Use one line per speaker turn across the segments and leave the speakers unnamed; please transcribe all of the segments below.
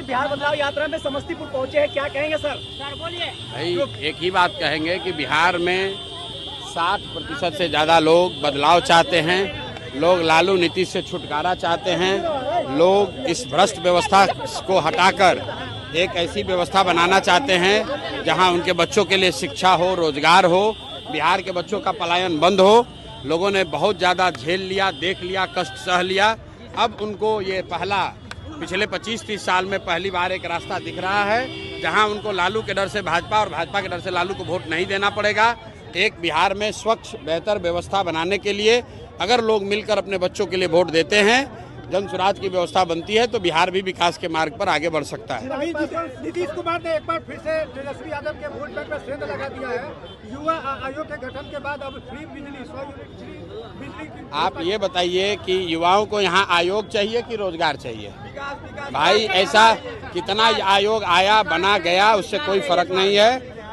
बिहार बदलाव यात्रा में समस्तीपुर पहुंचे हैं, क्या कहेंगे सर? बोलिए
भाई। एक ही बात कहेंगे कि बिहार में 60% से ज़्यादा लोग बदलाव चाहते हैं। लोग लालू नीति से छुटकारा चाहते हैं। लोग इस भ्रष्ट व्यवस्था को हटाकर एक ऐसी व्यवस्था बनाना चाहते हैं जहां उनके बच्चों के लिए शिक्षा हो, रोजगार हो, बिहार के बच्चों का पलायन बंद हो। लोगों ने बहुत ज़्यादा झेल लिया, देख लिया, कष्ट सह लिया। अब उनको ये पिछले 25-30 साल में पहली बार एक रास्ता दिख रहा है जहां उनको लालू के डर से भाजपा और भाजपा के डर से लालू को वोट नहीं देना पड़ेगा। एक बिहार में स्वच्छ बेहतर व्यवस्था बनाने के लिए अगर लोग मिलकर अपने बच्चों के लिए वोट देते हैं, जन स्वराज की व्यवस्था बनती है, तो बिहार भी विकास के मार्ग पर आगे बढ़ सकता है।
नीतीश कुमार ने एक बार फिर से तेजस्वी यादव के वोट बैंक पर सेंध लगा दिया है। युवा आयोग के गठन के बाद अब फ्री बिजली 100 यूनिट फ्री बिजली।
आप ये बताइए कि युवाओं को यहाँ आयोग चाहिए कि रोजगार चाहिए? भाई, ऐसा कितना आयोग आया बना गया, उससे कोई फर्क नहीं है।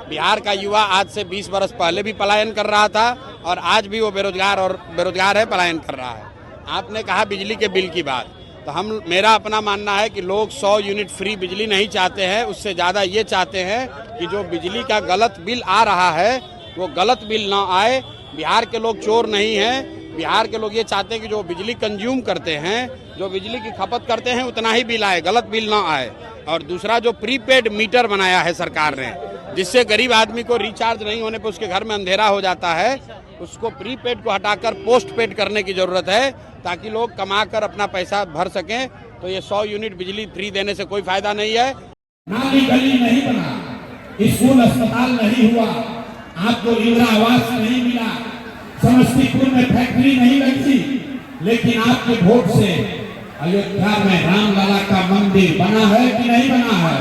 बिहार का युवा आज से 20 बरस पहले भी पलायन कर रहा था और आज भी वो बेरोजगार है, पलायन कर रहा है। आपने कहा बिजली के बिल की बात, तो मेरा अपना मानना है कि लोग 100 यूनिट फ्री बिजली नहीं चाहते हैं, उससे ज़्यादा ये चाहते हैं कि जो बिजली का गलत बिल आ रहा है वो गलत बिल ना आए। बिहार के लोग चोर नहीं हैं। बिहार के लोग ये चाहते हैं कि जो बिजली कंज्यूम करते हैं, जो बिजली की खपत करते हैं, उतना ही बिल आए, गलत बिल ना आए। और दूसरा, जो प्रीपेड मीटर बनाया है सरकार ने, जिससे गरीब आदमी को रिचार्ज नहीं होने पर उसके घर में अंधेरा हो जाता है, उसको प्रीपेड को हटाकर पोस्ट पेड करने की जरूरत है ताकि लोग कमाकर अपना पैसा भर सकें। तो ये 100 यूनिट बिजली फ्री देने से कोई फायदा नहीं है।
नाली गली नहीं बना, स्कूल अस्पताल नहीं हुआ, आपको इंदिरा आवास नहीं मिला, समस्तीपुर में फैक्ट्री नहीं लगी, लेकिन आपके वोट से अयोध्या में रामलला का मंदिर बना है कि नहीं बना है?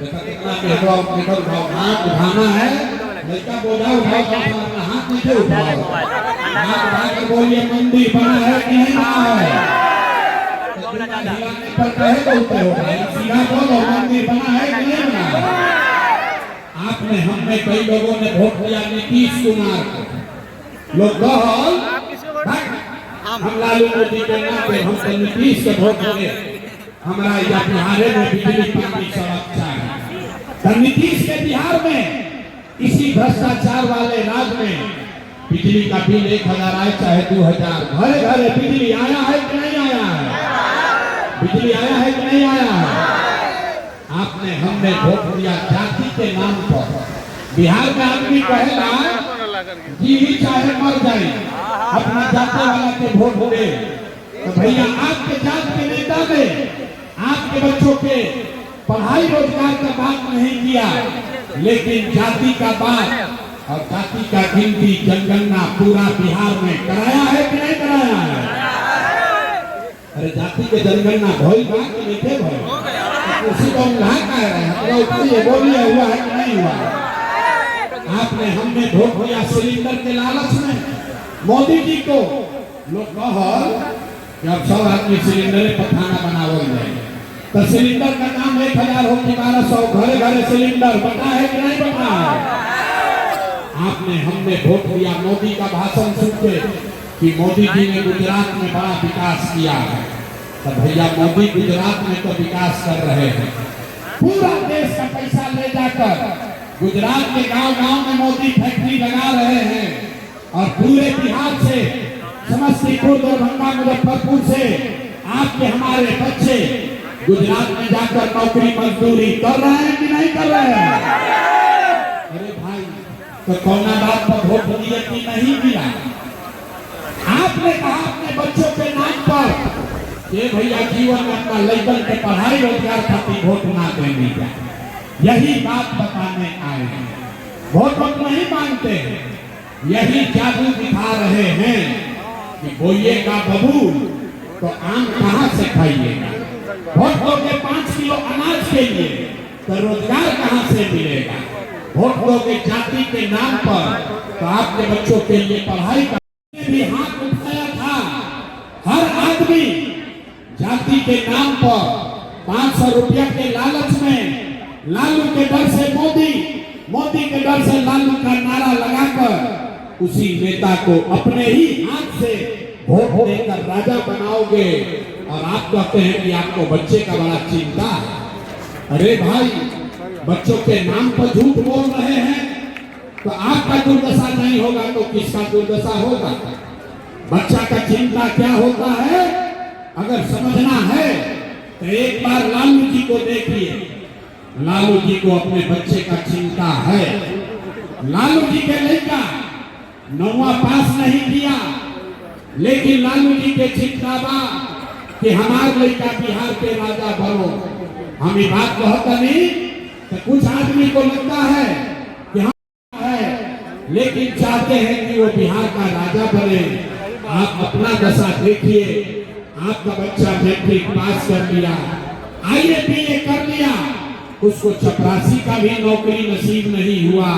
कितना हाथ उठाना है, बोझा उठाओ, अपना हाथ नीचे उठाओ, हाथ उठाकर बोलिए मंदिर बना है कि नहीं बना है? पर कहे तो उत्तर होगा, सीधा बोलो मंदिर बना है कि नहीं बना है? आपने हमने कई लोगों ने वोट दिया नीतीश कुमार को। लोग हम लालू मोदी के नाम पे हम तो नीतीश के वोट देंगे, हमारा या बिहार में बिजली पानी सब अच्छा है। तो नीतीश के बिहार में इसी भ्रष्टाचार वाले राज में बिजली का बिल 1000 आए चाहे 2000, घरे घरे बिजली आया है कि नहीं आया है? बिजली आया है कि नहीं आया है? आपने हमने वोट दिया जाति के नाम पर। बिहार में आदमी कहेगा जी ही चाहे मर जाए, अपना जाति वाला के वोट दे। तो भैया, आपके जात के नेता ने आपके बच्चों के पढ़ाई रोजगार का बात नहीं किया, लेकिन जाति का बात और जाति का गिनती जनगणना पूरा बिहार में कराया है कि नहीं कराया है? अरे जाति के जनगणना भोई बात के नीचे भोई उसी को उल्हा कह रहे हैं, तो ये बोलिए हुआ है कि नहीं हुआ? आपने हमने वोट दिया सिलेंडर के लालच में मोदी जी को। लोग कि अब 100 आदमी सिलेंडर पर खाना बनाओ जाए, तो सिलेंडर का दाम 1000 हो कि 1200, घरे घरे सिलेंडर बना है कि नहीं बना है? आपने हमने वोट दिया मोदी का भाषण सुन के कि मोदी जी ने गुजरात में बड़ा विकास किया है। तो भैया, मोदी गुजरात में तो विकास कर रहे हैं, पूरा देश का पैसा ले जाकर गुजरात के गांव-गांव में मोदी फैक्ट्री लगा रहे हैं और पूरे बिहार से, समस्तीपुर, दरभंगा, मुजफ्फरपुर से आपके हमारे बच्चे गुजरात में जाकर नौकरी मजदूरी कर रहे हैं कि नहीं कर रहे हैं? अरे भाई, तो कौना बात पर वोट दिया कि नहीं दिया? आपने कहा अपने बच्चों के नाम पर ये भैया जीवन में अपना लड़कन के पढ़ाई रोजगार खातिर वोट ना देंगे क्या? यही बात बताने आए हैं। वोट नहीं मांगते, यही जादू दिखा रहे हैं कि बोइएगा बबूल तो आम कहाँ से खाइएगा? वोट दोगे 5 किलो अनाज के लिए तो रोजगार कहाँ से मिलेगा? वोट दोगे जाति के नाम पर तो आपके बच्चों के लिए पढ़ाई का भी हाथ उठाया था। हर आदमी जाति के नाम पर 500 रुपया के लालच में लालू के डर से मोदी के डर से लालू का नारा लगाकर उसी नेता को अपने ही हाथ से वोट देकर राजा बनाओगे और आप कहते हैं कि आपको बच्चे का बड़ा चिंता है। अरे भाई, बच्चों के नाम पर झूठ बोल रहे हैं तो आपका दुर्दशा नहीं होगा तो किसका दुर्दशा होगा? बच्चा का चिंता क्या होता है अगर समझना है तो एक बार लालू जी को देखिए। लालू जी को अपने बच्चे का चिंता है। लालू जी के लड़का 9वां पास नहीं किया, लेकिन लालू जी के चिंता बा कि हमार लड़का बिहार के राजा बनो। हम ये बात कहता नहीं तो कुछ आदमी को लगता है कि हम है, लेकिन चाहते हैं कि वो बिहार का राजा बने। आप अपना दशा देखिए, आपका बच्चा मैट्रिक पास कर लिया, IAS BA कर लिया, उसको चपरासी का भी नौकरी नसीब नहीं हुआ,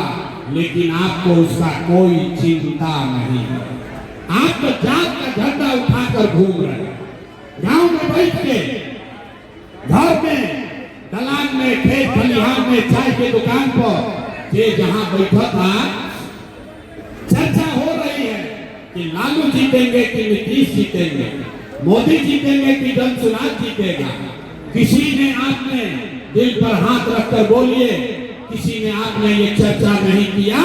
लेकिन आपको उसका कोई चिंता नहीं है। आप तो जात का झंडा उठाकर घूम रहे हैं। गांव में बैठ के, घर में, दलान में, खेत खलिहान में, चाय के दुकान पर ये जहां बैठा था, चर्चा हो रही है कि लालू जीतेंगे कि नीतीश जीतेंगे, मोदी जीतेंगे कि जनसुराज जीतेगा। किसी ने आपने दिल पर हाथ रखकर बोलिए, किसी ने आपने ये चर्चा नहीं किया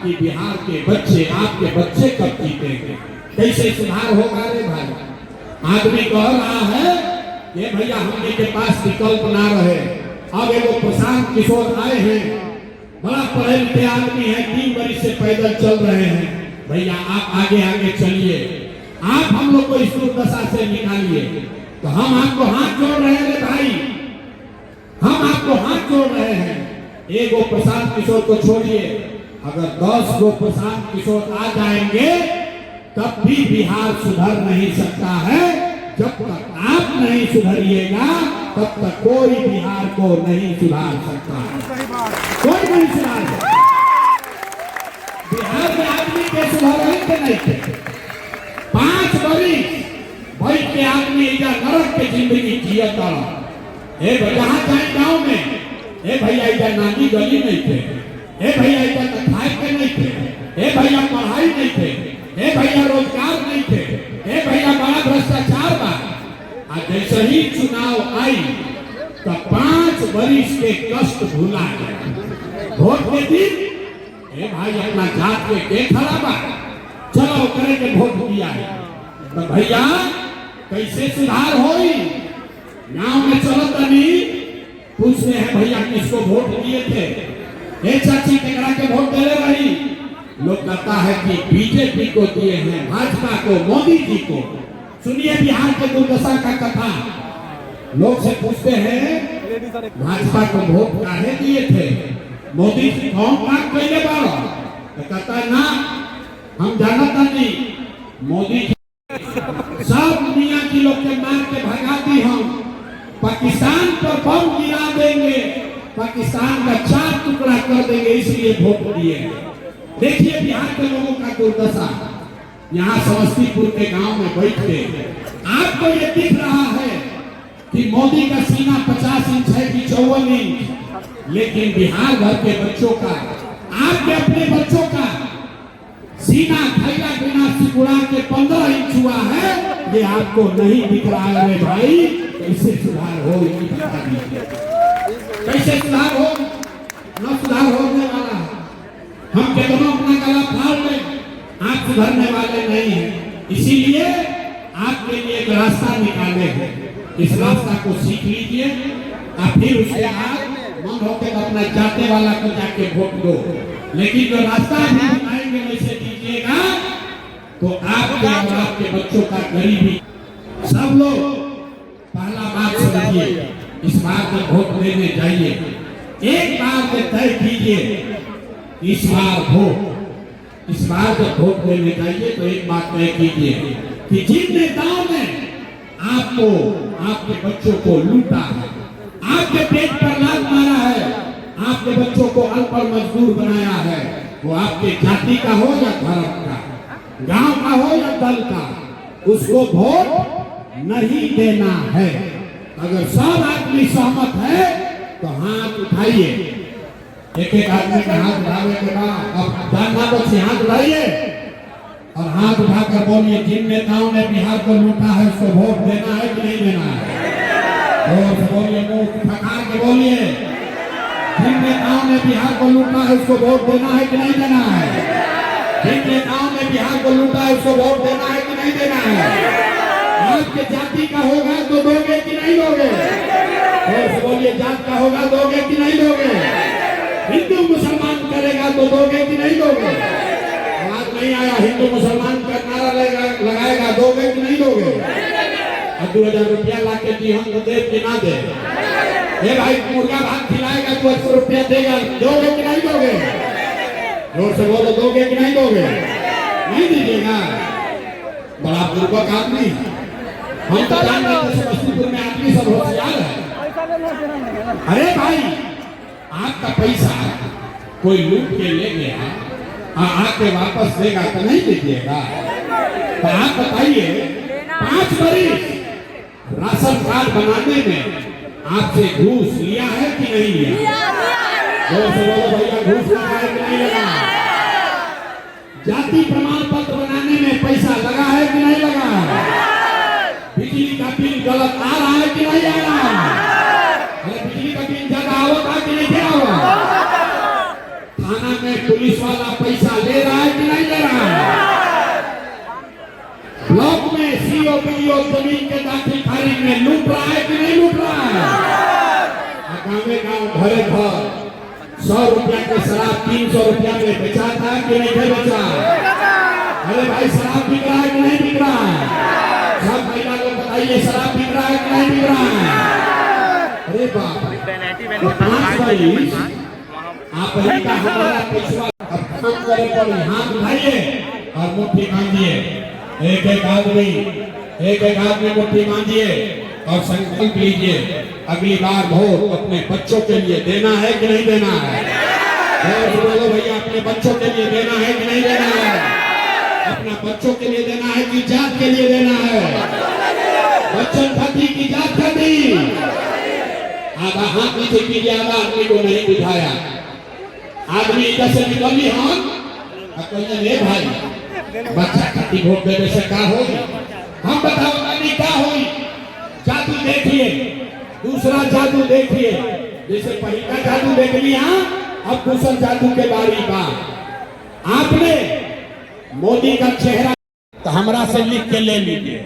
कि बिहार के बच्चे, आपके बच्चे कब जीतेंगे, कैसे सुधार होगा? रे भाई, आदमी कह रहा है ये भैया हमने के पास विकल्प ना रहे। अब एगो प्रशांत किशोर आए हैं, बड़ा पढ़े लिखे आदमी है, 3 वर्ष से पैदल चल रहे हैं। भैया आप आगे आगे चलिए, आप हम लोग को इस दुर्दशा से निकालिए। तो हम आपको हाथ जोड़ रहे हैं। रे भाई, हम आपको हाथ जोड़ रहे हैं। एगो प्रशांत किशोर को छोड़िए, अगर 10 गो प्रशांत किशोर आ जाएंगे तब भी बिहार सुधर नहीं सकता है। जब तक आप नहीं सुधरिएगा तब तक कोई बिहार को नहीं सुधार सकता, कोई नहीं सुधार सकता। बिहार में आदमी के सुधार के नहीं थे। 5 वर्ष बैठ के आदमी इधर नरक के जिंदगी जिया था। जहां जाए गाँव में, ए भैया इधर नानी गली नहीं थे, ए भैया इधर खाए के नहीं थे, ए भैया पढ़ाई नहीं थे, ए भैया रोजगार नहीं थे, ए भैया बड़ा भ्रष्टाचार बा। आज जैसे ही चुनाव आई तो 5 वर्ष के कष्ट भूला गया। वोट के दिन ए भाई अपना जात के खड़ा बा, चलो करे के वोट दिया है तो भैया कैसे सुधार होई? गाँव में चलत नहीं पूछते हैं भैया किसको वोट दिए थे, ए चाची केकरा के वोट दे रही? लोग कहता है कि बीजेपी को दिए हैं, भाजपा को, मोदी जी को। सुनिए बिहार के दुर्दशा का कथा। लोग से पूछते हैं भाजपा को वोट काहे दिए थे, मोदी जी कौन काम कैले बारो? तो कहता ना हम जानता नहीं, मोदी जी सब दुनिया की लोग के मार के भगाती हम, पाकिस्तान पर बम गिरा देंगे, पाकिस्तान का 4 टुकड़ा कर देंगे, इसलिए वोट दिए। देखिए बिहार के लोगों का दुर्दशा। यहाँ समस्तीपुर के गांव में बैठ के आपको ये दिख रहा है कि मोदी का सीना 50 इंच है कि 54 इंच, लेकिन बिहार भर के बच्चों का, आपके अपने बच्चों का सीना थैला बिना सिकुड़ा के 15 इंच हुआ है। ये आपको नहीं दिख रहा है भाई। कैसे सुधार हो, कैसे सुधार हो? न सुधार होने वाला है। हम कितनों अपना गला फाड़ लें, आप सुधरने वाले नहीं हैं। इसीलिए आपके लिए एक रास्ता निकाले हैं, इस रास्ता को सीख लीजिए और फिर उसके बाद मन होकर अपना जाते वाला को जाके वोट दो। लेकिन जो रास्ता भी बनाएंगे वैसे दीजिएगा तो आपके और आपके बच्चों का गरीबी। सब लोग पहला बात समझिए, इस बार जब वोट देने जाइए एक बार में तय कीजिए, इस बार जब वोट देने जाइए तो एक बात तय कीजिए कि जिन नेताओं ने आपको, आपके बच्चों को लूटा है, आपके पेट पर लात मारा है, आपके बच्चों को अनपढ़ मजदूर बनाया है, वो आपके जाति का हो या धर्म का, गांव का हो या दल का, उसको वोट नहीं देना है। अगर सब आदमी सहमत है तो हाथ उठाइए। एक एक आदमी का हाथ उठाने के बाद अब जानना बच्चे हाथ उठाइए। और हाथ उठाकर बोलिए, जिन नेताओं ने बिहार को लूटा है उसको वोट देना है कि नहीं देना है? और से बोलिए, मुंह फकार के बोलिए, जिन नेताओं ने बिहार को लूटा है उसको वोट देना है कि नहीं देना है? जिन नेताओं ने बिहार को लूटा है उसको वोट देना है कि नहीं देना है? आपके जाति का होगा तो दोगे कि नहीं दोगे? और से बोलिए, जात का होगा दोगे कि नहीं दोगे? हिंदू मुसलमान करेगा तो दोगे कि नहीं दोगे? आवाज नहीं आया। हिंदू मुसलमान का नारा लगाएगा, दोगे कि नहीं दोगे? और 2000 रुपया ला के दी हम तो दे कि ना दे? ये भाई मुर्गा भात खिलाएगा तो 100 रुपया देगा, दोगे कि नहीं दोगे? जोर से बोलो, दोगे कि नहीं दोगे? नहीं दीजिएगा। बड़ा पूर्वक आदमी, हम तो जानते हैं समस्तीपुर में आदमी सब होशियार है। अरे भाई, आपका पैसा कोई लूट के ले गया, आके वापस देगा तो नहीं दीजिएगा? तो आप बताइए, 5 बरिस राशन कार्ड बनाने में आपसे घूस लिया है कि नहीं लिया? जोर से बोलो भैया, घूस लगा है कि नहीं लगा? जाति प्रमाण पत्र बनाने में पैसा लगा है कि नहीं लगा? बिजली का बिल गलत आ रहा है कि नहीं आ रहा? बिजली का बिल ज्यादा आवत है कि नहीं क्या हुआ? थाना में पुलिस वाला पैसा ले रहा है कि नहीं ले रहा है? ब्लॉक में सीओ बीओ जमीन के दाखिल खारिज में लूट रहा है कि नहीं लूट रहा है? गाँव घरे घर 100 रुपया के शराब 300 रुपया में बेचा था कि नहीं बेचा? अरे भाई, शराब बिक रहा है कि नहीं बिक रहा है? सब महिला लोग बताइए, शराब बिक रहा है कि नहीं बिक रहा है? अरे बाप, आप हमारा पैसा हाथ उठाइए और मुट्ठी बांधिए। एक एक आदमी मुट्ठी बांधिए और संकल्प लीजिए, अगली बार वोट अपने बच्चों के लिए देना है कि नहीं देना है? बोलो भैया, अपने बच्चों के लिए देना है कि नहीं देना है? अपना बच्चों के लिए देना है कि जात के लिए देना है? बच्चन खाती की जात खाती? आधा हाथ नीचे कीजिए, आधा आदमी को नहीं बुझाया। आदमी इधर से निकली हम कहिए, भाई बच्चा खाती वोट देने से क्या होगी? हम बताओ नानी क्या होगी? जादू देखिए, दूसरा जादू देखिए। जैसे पहला जादू देख लिया, अब दूसरा जादू के बारी का आपने मोदी का चेहरा तो हमरा से लिख के ले लीजिए।